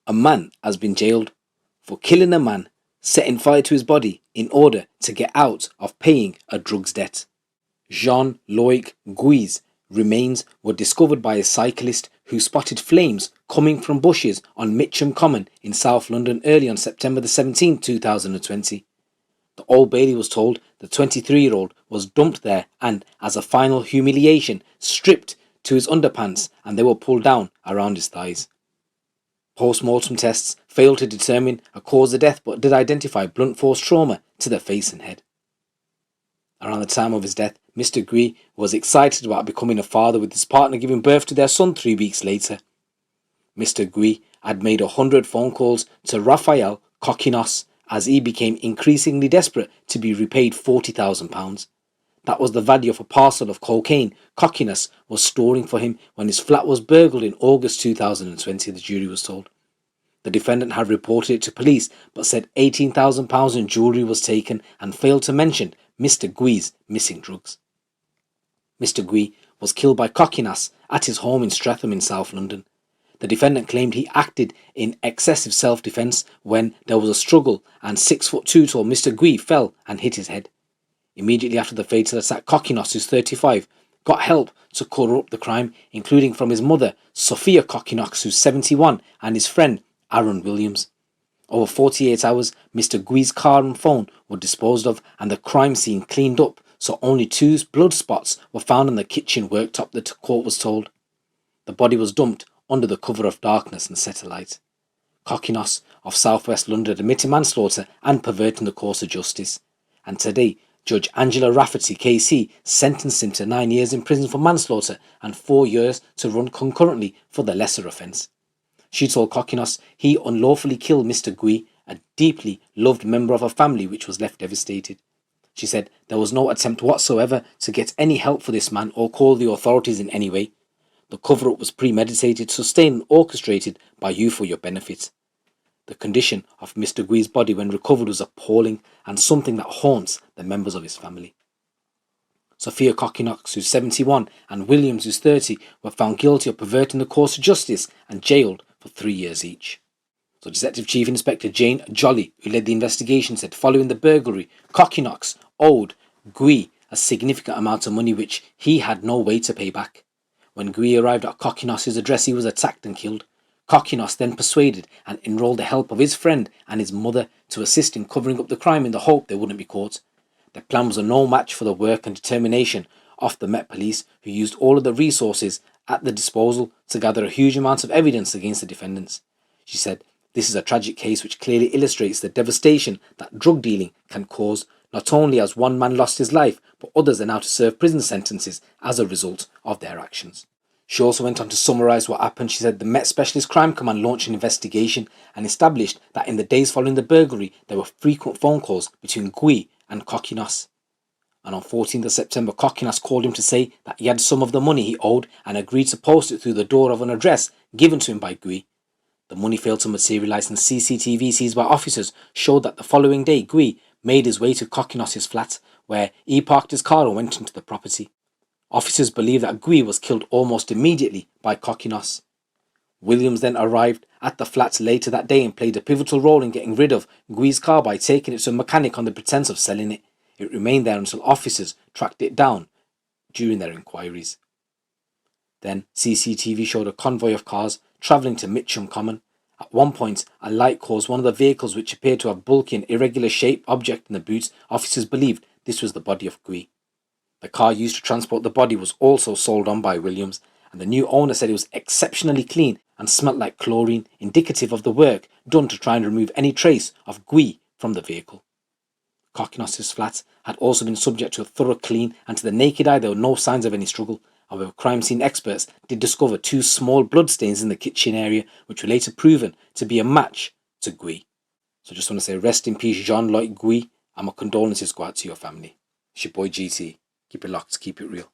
A man has been jailed for killing a man, setting fire to his body in order to get out of paying a drugs debt. Jean Loeike Guei's remains were discovered by a cyclist who spotted flames coming from bushes on Mitcham Common in South London early on September the 17th, 2020. The Old Bailey was told the 23-year-old was dumped there and, as a final humiliation, stripped to his underpants and they were pulled down around his thighs. Post-mortem tests failed to determine a cause of death but did identify blunt force trauma to the face and head. Around the time of his death, Mr. Guei was excited about becoming a father, with his partner giving birth to their son 3 weeks later. Mr. Guei had made 100 phone calls to Raphael Kokkinos as he became increasingly desperate to be repaid £40,000. That was the value of a parcel of cocaine Kokkinos was storing for him when his flat was burgled in August 2020, the jury was told. The defendant had reported it to police but said £18,000 in jewellery was taken and failed to mention Mr. Guei's missing drugs. Mr. Guei was killed by Kokkinos at his home in Streatham in South London. The defendant claimed he acted in excessive self-defence when there was a struggle and 6'2" tall Mr. Guei fell and hit his head. Immediately after the fatal attack, Kokkinos, who's 35, got help to cover up the crime, including from his mother, Sophia Kokkinos, who's 71, and his friend, Aaron Williams. Over 48 hours, Mr. Guei's car and phone were disposed of and the crime scene cleaned up, so only 2 blood spots were found on the kitchen worktop, the court was told. The body was dumped under the cover of darkness and set alight. Kokkinos of South West London admitted manslaughter and perverting the course of justice, and today Judge Angela Rafferty KC sentenced him to 9 years in prison for manslaughter and 4 years to run concurrently for the lesser offence. She told Kokkinos he unlawfully killed Mr. Guei, a deeply loved member of a family which was left devastated. She said there was no attempt whatsoever to get any help for this man or call the authorities in any way. The cover-up was premeditated, sustained and orchestrated by you for your benefit. The condition of Mr. Guei's body when recovered was appalling and something that haunts the members of his family. Sophia Kokkinos, who's 71, and Williams, who's 30, were found guilty of perverting the course of justice and jailed for 3 years each. So Detective Chief Inspector Jean Loeike, who led the investigation, said following the burglary, Kokkinos owed Guei a significant amount of money which he had no way to pay back. When Guei arrived at Kokkinos' address, he was attacked and killed. Kokkinos then persuaded and enrolled the help of his friend and his mother to assist in covering up the crime in the hope they wouldn't be caught. The plan was a no match for the work and determination of the Met Police, who used all of the resources at their disposal to gather a huge amount of evidence against the defendants. She said, "This is a tragic case which clearly illustrates the devastation that drug dealing can cause, not only as one man lost his life, but others are now to serve prison sentences as a result of their actions." She also went on to summarise what happened. She said the Met Specialist Crime Command launched an investigation and established that in the days following the burglary, there were frequent phone calls between Guei and Kokkinos. And on 14th of September, Kokkinos called him to say that he had some of the money he owed and agreed to post it through the door of an address given to him by Guei. The money failed to materialise, and CCTV seized by officers showed that the following day Guei made his way to Kokkinos' flat, where he parked his car and went into the property. Officers believe that Guei was killed almost immediately by Kokkinos. Williams then arrived at the flat later that day and played a pivotal role in getting rid of Gui's car by taking it to a mechanic on the pretence of selling it. It remained there until officers tracked it down during their inquiries. Then CCTV showed a convoy of cars travelling to Mitcham Common. At one point, a light caused one of the vehicles, which appeared to have bulky and irregular shaped object in the boot. Officers believed this was the body of Guei. The car used to transport the body was also sold on by Williams, and the new owner said it was exceptionally clean and smelt like chlorine, indicative of the work done to try and remove any trace of Guei from the vehicle. Kokkinos' flat had also been subject to a thorough clean, and to the naked eye there were no signs of any struggle. However, crime scene experts did discover 2 small bloodstains in the kitchen area, which were later proven to be a match to Guei. So I just want to say rest in peace Jean Loeike Guei, and my condolences go out to your family. It's your boy GT. Keep it locked, keep it real.